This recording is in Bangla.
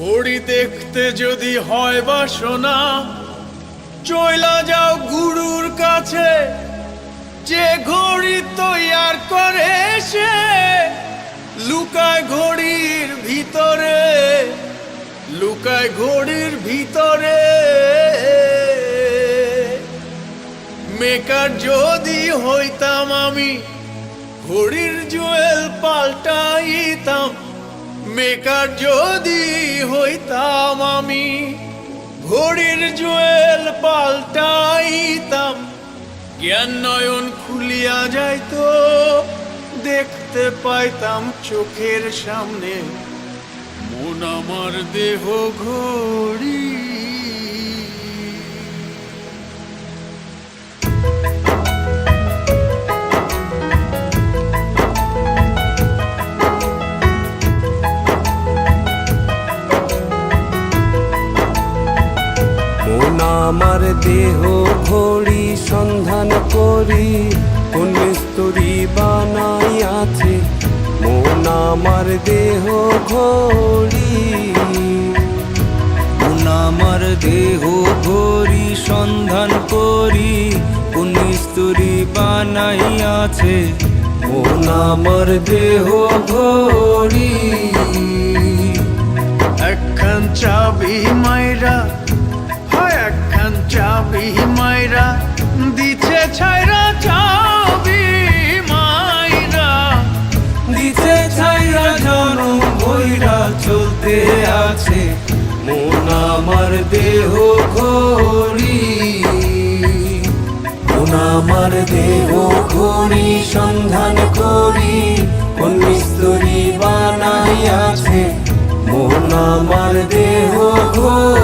ঘড়ি দেখতে যদি হয় বাসনা, চইলা যাও গুরুর কাছে। যে ঘড়ি তৈয়ার করে সে লুকায় ঘড়ির ভিতরে, লুকায় ঘড়ির ভিতরে। মেকার যদি হইতাম আমি, ঘড়ির জুয়েল পাল্টাইতাম। মেকার যদি হইতাম আমি, ঘড়ির জুয়েল পাল্টাইতাম। জ্ঞান নয়ন খুলিয়া যাইতো, দেখতে পাইতাম চোখের সামনে মন আমার দেহ ঘড়ি। মন আমার দেহ ঘড়ি সন্ধান করি, কোন মিস্তুরি বানাইয়াছে মন আমার দেহ ঘড়ি। মন আমার দেহ ঘড়ি সন্ধান করি, কোন মিস্তুরি বানাইয়াছে মন আমার দেহ ঘড়ি। একখান চাবি মাইরা, হয় একখান চাবি মাইরা দিছে ছাইরা। চাবি মাইরা দিতে ছাইরা জনম ভৈরা চলতে আছে মন আমার দেহ ঘড়ি। মন আমার দেহ ঘড়ি সন্ধান করি, কোন মিস্তুরি বানাইয়াছে মন আমার দেহ ঘড়ি।